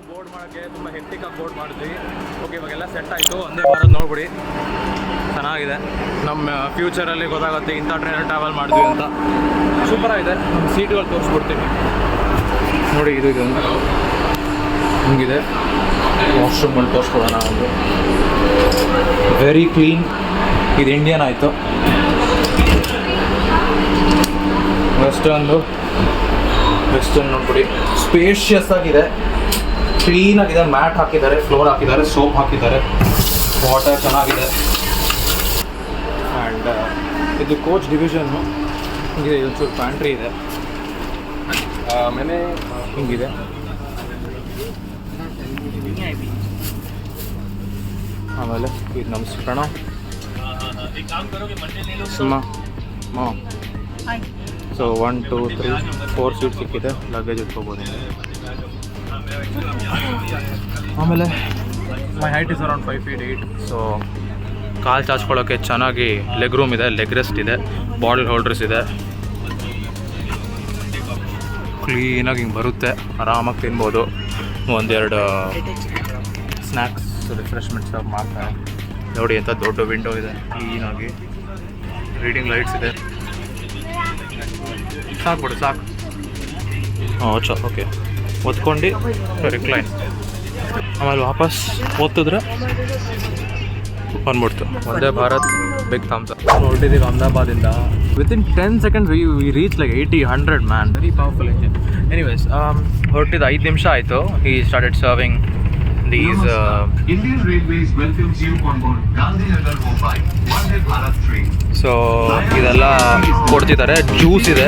Board ಮಾಡೋಕ್ಕೆ ತುಂಬ ಹೆಕ್ಟಿಕಾಗಿ board ಮಾಡಿದ್ವಿ. ಓಕೆ, ಇವಾಗೆಲ್ಲ ಸೆಟ್ ಆಯಿತು. ಒಂದೇ ಭಾರತ್ ನೋಡ್ಬಿಡಿ, ಚೆನ್ನಾಗಿದೆ. ನಮ್ಮ ಫ್ಯೂಚರಲ್ಲಿ ಗೊತ್ತಾಗುತ್ತೆ ಇಂಥ ಟ್ರೈನಲ್ಲಿ ಟ್ರಾವೆಲ್ ಮಾಡಿದ್ವಿ ಅಂತ. ಸೂಪರಾಗಿದೆ. ನಮ್ಮ ಸೀಟ್ಗಳು ತೋರಿಸ್ಬಿಡ್ತೀನಿ ನೋಡಿ. ಇದು ಹಿಂಗಿದೆ. ವಾಶ್ರೂಮಲ್ಲಿ ತೋರಿಸ್ಕೊಡೋಣ. ಒಂದು ವೆರಿ ಕ್ಲೀನ್. ಇದು ಇಂಡಿಯನ್ ಆಯಿತು. ವೆಸ್ಟರ್ನ್ ನೋಡ್ಬಿಡಿ, ಸ್ಪೇಷಿಯಸ್ ಆಗಿದೆ, ಕ್ಲೀನ್ ಆಗಿದೆ. ಮ್ಯಾಟ್ ಹಾಕಿದ್ದಾರೆ, ಫ್ಲೋರ್ ಹಾಕಿದ್ದಾರೆ, ಸೋಪ್ ಹಾಕಿದ್ದಾರೆ, ವಾಟರ್ ಚೆನ್ನಾಗಿದೆ. ಆ್ಯಂಡ್ ಇದು ಕೋಚ್ ಡಿವಿಷನ್ನು ಹಿಂಗಿದೆ. ಇದೊಂಚೂರು ಪ್ಯಾಂಟ್ರಿ ಇದೆ, ಆಮೇಲೆ ಹಿಂಗಿದೆ. ಆಮೇಲೆ ಇದು ನಮ್ಮ ಪ್ರಣವ್ ಸೊ 1 2 3 4 ಸೀಟ್ ಸಿಕ್ಕಿದೆ. ಲಗೇಜ್ ಇಟ್ಕೋಬೋದು. ಆಮೇಲೆ my height is around 5 feet 8. So ಕಾಲು ಚಾಚ್ಕೊಳ್ಳೋಕ್ಕೆ ಚೆನ್ನಾಗಿ ಲೆಗ್ ರೂಮ್ ಇದೆ, ಲೆಗ್ ರೆಸ್ಟ್ ಇದೆ, ಬಾಟಲ್ ಹೋಲ್ಡರ್ಸ್ ಇದೆ. ಕ್ಲೀನಾಗಿ ಹಿಂಗೆ ಬರುತ್ತೆ, ಆರಾಮಾಗಿ ತಿನ್ಬೋದು. ಒಂದೆರಡು ಸ್ನ್ಯಾಕ್ಸ್ ರಿಫ್ರೆಶ್ಮೆಂಟ್ಸ್ ಮಾಡ್ತಾರೆ ನೋಡಿ. ಅಂತ ದೊಡ್ಡ ವಿಂಡೋ ಇದೆ, ಕ್ಲೀನಾಗಿ ರೀಡಿಂಗ್ ಲೈಟ್ಸ್ ಇದೆ. ಸಾಕು. ಓಕೆ, ಒತ್ಕೊಂಡು ರಿಕ್ಲೈನ್. ಆಮೇಲೆ ವಾಪಸ್ ಒತ್ತಿದ್ರೆ ಬಂದ್ಬಿಡ್ತು. ಒಂದೇ ಭಾರತ್ ಬಿಗ್ ಥಮ್ಸ್ ಅಪ್. ಹೊರಟಿದ್ದೀವಿ ಅಹಮದಾಬಾದಿಂದ. Within 10 seconds we reach like 80-100 man. Very powerful engine. Anyways, ಹೊರಟಿದ್ದು 5 ನಿಮಿಷ ಆಯಿತು. He started serving these Indian Railways welcomes you on board Gandhinagar Mumbai Vande Bharat train. So ಇದೆಲ್ಲ ಕೊಡ್ತಿದ್ದಾರೆ. ಜ್ಯೂಸ್ ಇದೆ.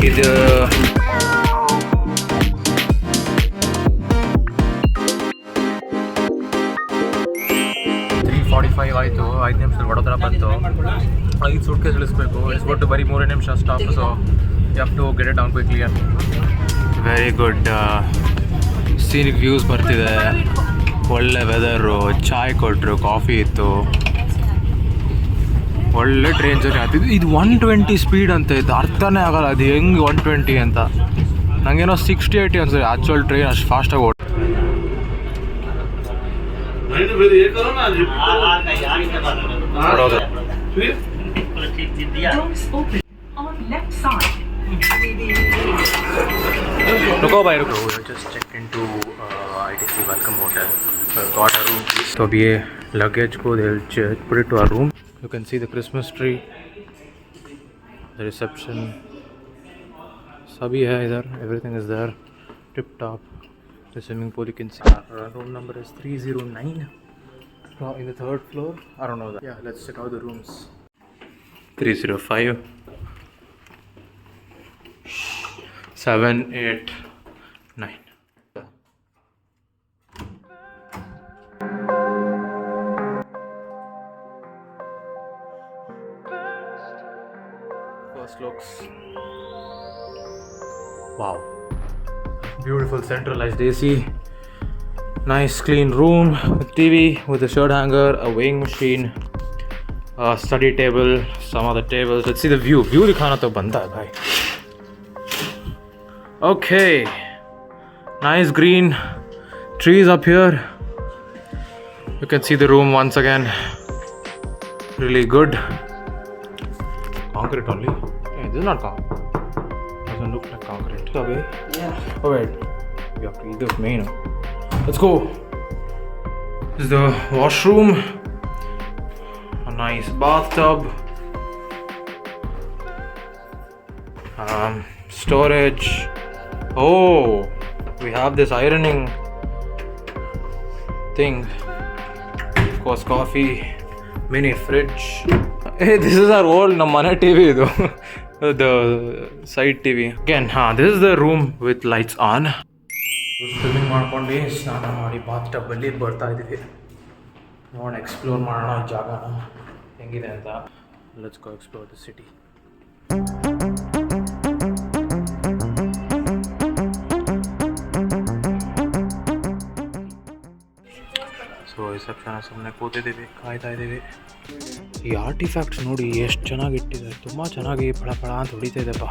ಇದು 3:45 ಆಯಿತು. 5 ನಿಮಿಷದಲ್ಲಿ ವಡೋದರ ಬಂತು. 5 ಸೂಟ್ಕೇಸ್ ಇಳಿಸ್ಬೇಕು. ಇಳಿಸ್ಬಿಟ್ಟು ಬರೀ 3 ನಿಮಿಷ stop. So you have to get it down quickly. Very good scenic views ಬರ್ತಿದೆ. ಒಳ್ಳೆ ವೆದರು, ಚಾಯ್ ಕೊಟ್ಟರು, ಕಾಫಿ ಇತ್ತು. ಒಳ್ಳೆ ಟ್ರೈನ್ ಜರ್ನಿ ಆಗ್ತಿದ್ದು. ಇದು 120 ಸ್ಪೀಡ್ ಅಂತ ಇತ್ತು. ಅರ್ಥನೇ ಆಗಲ್ಲ ಅದು ಹೆಂಗೆ 120 ಅಂತ. ನನಗೇನೋ 60-80 ಅನ್ಸುತ್ತೆ. ಆ್ಯಕ್ಚುಯಲ್ ಟ್ರೈನ್ ಅಷ್ಟು ಫಾಸ್ಟಾಗಿ ಓಡ್. रुको भाई रुको. Just checked into ITC welcome hotel. So got a room. So अब ये luggage को they'll put it to our room. You can see the Christmas tree, the reception. सभी है इधर. Everything is there. Tip top. The swimming pool you can see. Our room number is 309. In the 3rd floor. I don't know that. Yeah, let's check out the rooms. 305. 7, 8, 9. First looks. Wow. Beautiful centralized AC. Nice clean room with TV, with a shirt hanger, a weighing machine, a study table, some other tables. Let's see the view. View dikhana to banta hai bhai. Okay, nice green trees up here. You can see the room once again. Really good. Concrete only. Hey, this is not concrete. Doesn't look like concrete. Okay. Yeah. Oh wait, we have to eat this main. Let's go. This is the washroom. A nice bathtub. Storage. Oh, we have this ironing thing. Of course, coffee, mini fridge. Hey, this is our old Namane TV though. The side TV. Again, this is the room with lights on. Swimming ಮಾಡ್ಕೊಂಡು ಸ್ನಾನ ಮಾಡಿ ಬಾತ್ ಟಬ್ಬಲ್ಲಿ ಬರ್ತಾ ಇದ್ದೀವಿ. ನೋಡೋಣ, explore ಮಾಡೋಣ ಈ ಜಾಗನ ಹೆಂಗಿದೆ ಅಂತ. Let's go explore the city. So reception ಸುಮ್ಮನೆ ಕೂತಿದ್ದೀವಿ, ಕಾಯ್ತಾ ಇದ್ದೀವಿ. ಈ ಆರ್ಟಿಫ್ಯಾಕ್ಟ್ಸ್ ನೋಡಿ ಎಷ್ಟು ಚೆನ್ನಾಗಿ ಇಟ್ಟಿದ್ದಾರೆ, ತುಂಬ ಚೆನ್ನಾಗಿ ಫಳ ಫಳ ಅಂತ ಹೊಡಿತಾ ಇದೆಪ್ಪ.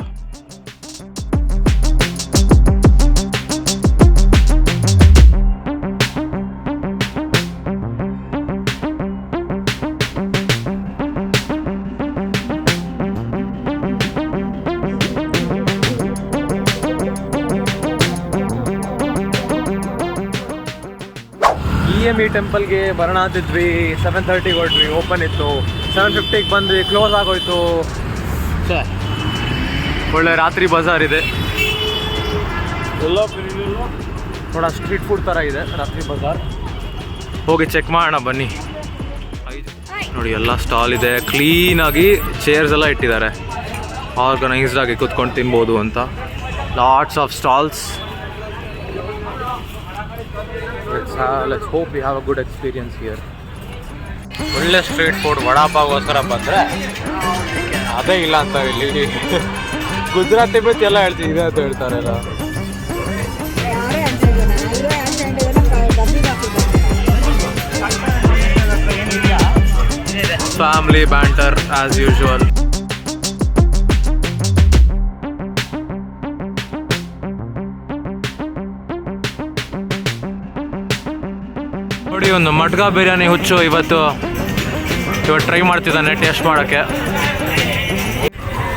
ಈ ಟೆಂಪಲ್ಗೆ ಬರೋಣ ಅಂತಿದ್ವಿ, 7:30 ಹೊರಟ್ವಿ, ಓಪನ್ ಇತ್ತು. 7:50 ಬಂದ್ವಿ, ಕ್ಲೋಸ್ ಆಗೋಯ್ತು. ಒಳ್ಳೆ ರಾತ್ರಿ ಬಜಾರ್ ಇದೆ, ಥೋಡ ಸ್ಟ್ರೀಟ್ ಫುಡ್ ಥರ ಇದೆ ರಾತ್ರಿ ಬಜಾರ್. ಹೋಗಿ ಚೆಕ್ ಮಾಡೋಣ ಬನ್ನಿ. ನೋಡಿ ಎಲ್ಲ ಸ್ಟಾಲ್ ಇದೆ, ಕ್ಲೀನಾಗಿ ಚೇರ್ಸ್ ಎಲ್ಲ ಇಟ್ಟಿದ್ದಾರೆ, ಆರ್ಗನೈಸ್ಡ್ ಆಗಿ ಕೂತ್ಕೊಂಡು ತಿನ್ಬೋದು ಅಂತ. Lots of stalls. Let's hope we have a good experience here. ಒಳ್ಳೆ ಸ್ಟ್ರೀಟ್ ಫುಡ್ ವಡಾಪಾವ್ಗೋಸ್ಕರ ಬಂದರೆ ಅದೇ ಇಲ್ಲ ಅಂತ ಇಲ್ಲಿ ಗುಜರಾತಿ ಬಿಟ್ಟು ಎಲ್ಲ ಹೇಳ್ತೀವಿ, ಇದೆ ಅಂತ ಹೇಳ್ತಾರಲ್ಲ. Family banter as usual. ನೋಡಿ ಒಂದು ಮಟ್ಕಾ ಬಿರಿಯಾನಿ ಹುಚ್ಚು ಇವತ್ತು ಟ್ರೈ ಮಾಡ್ತಿದ್ದಾನೆ ಟೇಸ್ಟ್ ಮಾಡೋಕ್ಕೆ.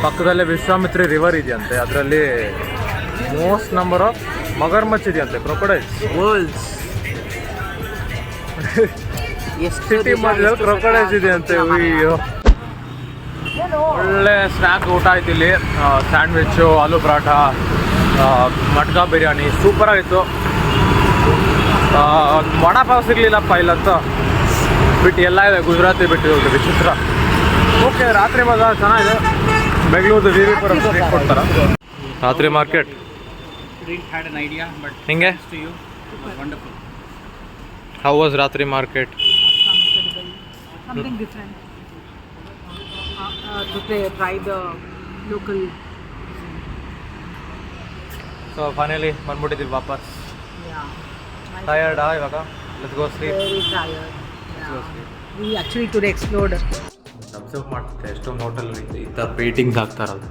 ಪಕ್ಕದಲ್ಲೇ ವಿಶ್ವಾಮಿತ್ರಿ ರಿವರ್ ಇದೆಯಂತೆ, ಅದರಲ್ಲಿ ಮೋಸ್ಟ್ ನಂಬರ್ ಆಫ್ ಮಗರ್ಮಚ್ ಇದೆಯಂತೆ, ಕ್ರೊಕೊಡೈಲ್ಸ್ ವರ್ಲ್ಡ್ಸ್. ಸಿಟಿ ಮಧ್ಯದಲ್ಲಿ ಕ್ರೊಕೊಡೈಲ್ಸ್ ಇದೆಯಂತೆ. ಅಯ್ಯೋ, ಒಳ್ಳೆ ಸ್ನ್ಯಾಕ್ ಊಟ ಆಯ್ತು ಇಲ್ಲಿ. ಸ್ಯಾಂಡ್ವಿಚ್ಚು, ಆಲೂ ಪರಾಠ, ಮಟ್ಕಾ ಬಿರಿಯಾನಿ ಸೂಪರಾಗಿತ್ತು. ವಡಾಪಾವ್ ಸಿಗಲಿಲ್ಲಪ್ಪ ಇಲ್ಲಂತ ಬಿಟ್ಟು ಎಲ್ಲ ಇದೆ, ಗುಜರಾತಿ ಬಿಟ್ಟು ವಿಚಿತ್ರ. ಓಕೆ, ರಾತ್ರಿ ಬಜಾರ್ ಚೆನ್ನಾಗಿದೆ. ಬೆಂಗಳೂರು ವಿವಿ ಕೊಡ್ತಾರ ರಾತ್ರಿ ಮಾರ್ಕೆಟ್. ಹಿಂಗೆ ಹೌ ವಾಸ್ ರಾತ್ರಿ ಮಾರ್ಕೆಟ್? ಸೊ ಫೈನಲಿ ಬಂದ್ಬಿಟ್ಟಿದ್ದೀವಿ ವಾಪಸ್. Tired ಇವಾಗ? Let's go sleep. Very tired. Yeah. We actually today explored. Observe ಮಾಡ್ತಿದ್ದೆ ಎಷ್ಟೊಂದು ಹೋಟೆಲ್ ಈ ಥರ ಪೇಂಟಿಂಗ್ಸ್ ಹಾಕ್ತಾರಲ್ಲ.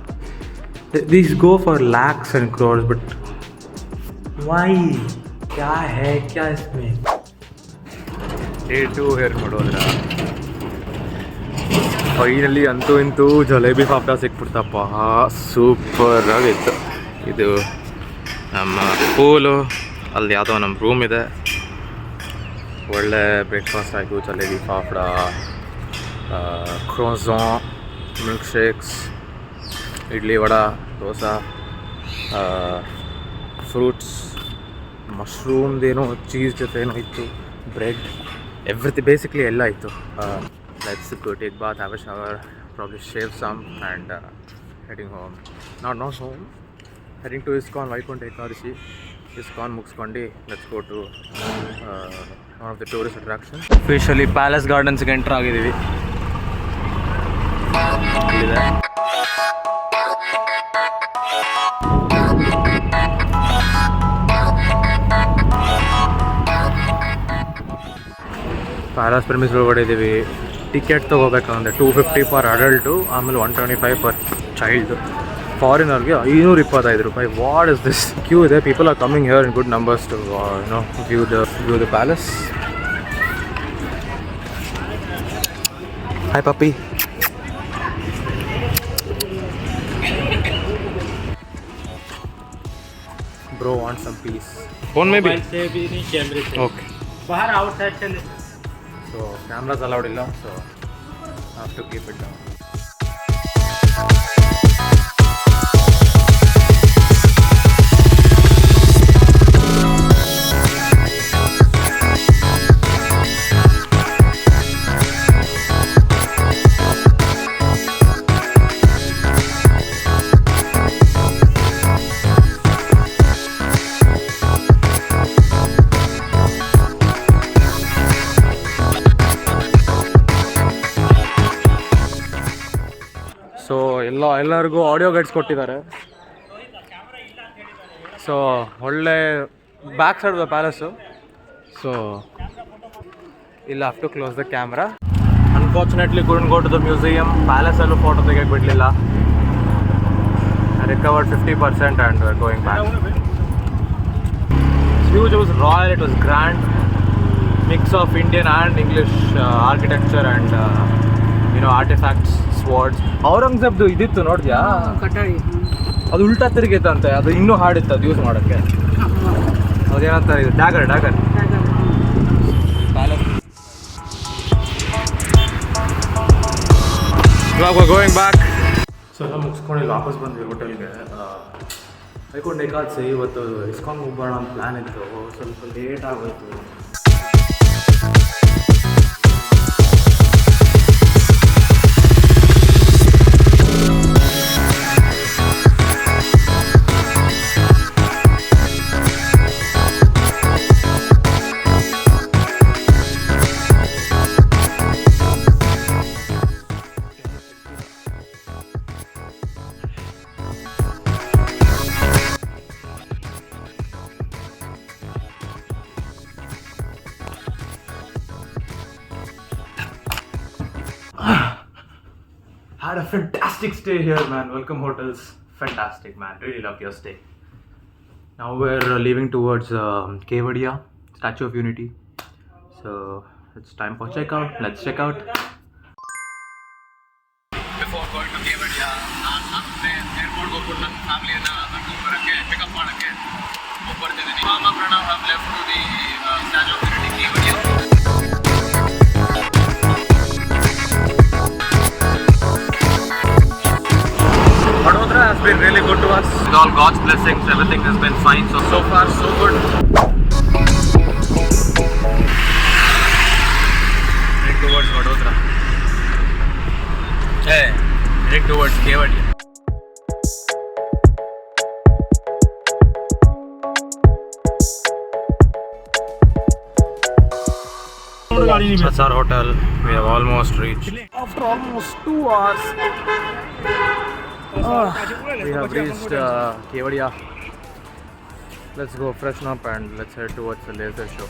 These go for lakhs and crores, but why? क्या है क्या इसमें? Day 2 here Vadodara. ಫೈನಲಿ ಅಂತೂ ಇಂತೂ ಜಲೇಬಿ ಪಾಪಡ ಸಿಕ್ಬಿಡ್ತಪ್ಪ, ಸೂಪರ್ ಆಗಿತ್ತು. ಇದು ನಮ್ಮ ಪೂಲು, ಅಲ್ಲಿ ಯಾವುದೋ ನಮ್ಮ ರೂಮ್ ಇದೆ. ಒಳ್ಳೆ ಬ್ರೇಕ್ಫಾಸ್ಟ್ ಆಯಿತು, jalebi papad, croissant, milk shakes, idli vada, dosa, fruits, ಮಶ್ರೂಮ್ದೇನೋ ಚೀಸ್ ಜೊತೆ ಏನೋ ಇತ್ತು, ಬ್ರೆಡ್, ಎವ್ರಿಥಿಂಗ್ ಬೇಸಿಕ್ಲಿ ಎಲ್ಲ ಇತ್ತು. Let's go take bath, have a shower, probably shave some and heading home. Not home, heading to ISKCON Vaikuntha Ekadashi. ISKCON ಮುಗಿಸ್ಕೊಂಡು let's go to one of the tourist attraction. Officially palace ಗಾರ್ಡನ್ಸ್ಗೆ ಎಂಟ್ರ್ ಆಗಿದ್ದೀವಿ. ಇಲ್ಲಿದೆ ಪ್ಯಾಲೇಸ್ ಪ್ರೆಮಿಸ್ ಒಳಗಡೆ ಇದ್ದೀವಿ. Ticket ತೊಗೋಬೇಕಂದ್ರೆ 250 for adult, ಆಮೇಲೆ 125 for child. ಫಾರಿನರ್ಗೆ 525 ರೂಪಾಯಿ. What is this? ಕ್ಯೂ ಇದೆ, people are coming here in good numbers to view the palace. Hi puppy. Bro want some peace. Phone maybe? से भी नहीं, कैमरे से. Okay. बाहर आउटसाइड से नहीं. So cameras allowed illa, so I have to keep it down. So ಎಲ್ಲರಿಗೂ audio guides ಕೊಟ್ಟಿದ್ದಾರೆ. ಸೊ ಒಳ್ಳೆ back side palace. So You'll have to close the camera. Unfortunately, couldn't go to the museum. Palace allu photo tegek bidlilla. I recovered 50% and we're going back. It's huge. It was royal. It was grand. Mix of Indian and English architecture and artifacts, swords. ಔರಂಗಜೇಬ್ದು ಇದಿತ್ತು ನೋಡಿದ್ಯಾ? ಕಟಾರಿ. ಅದು ಉಲ್ಟಾ ತಿರುಗಿತ್ತಂತೆ. ಅದು ಇನ್ನೂ ಹಾಡಿತ್ತು ಅದು use ಮಾಡೋಕ್ಕೆ. ಅದೇನಂತಾರೆ ಇದು dagger. ಇವಾಗ going back. So ಎಲ್ಲ ಮುಗಿಸ್ಕೊಂಡು ಇಲ್ಲಿ ವಾಪಸ್ ಬಂದ್ವಿ ಹೋಟೆಲ್ಗೆ. ಐಕೊಂಡು ಏಕಾದಶಿ ಇವತ್ತು ಇಸ್ಕಾನ್ ಹೋಗ್ಬೋಣ ಅಂತ ಪ್ಲ್ಯಾನ್ ಇತ್ತು. ಸ್ವಲ್ಪ ಲೇಟ್ ಆಗೋಯ್ತು. Had a fantastic stay here, man. Welcome Hotels. Fantastic, man. Really loved your stay. Now we're leaving towards Kevadia, Statue of Unity. So it's time for checkout. Let's check out. Before going to Kevadia, airport go put my family in pick up ಮಾಡಕ್ಕೆ ಹೋಗ್ಬರ್ತಿದ್ದೀನಿ. Mama Pranav have left to the Statue of Unity, Kevadia. Vadodara has been really good to us. With all God's blessings, everything has been fine. So far, so good. Heading towards Vadodara. Hey, heading towards Kevadia. That's our hotel. We have almost reached. After almost 2 hours. We have reached Kevadia. Let's go freshen up and let's head towards the laser show.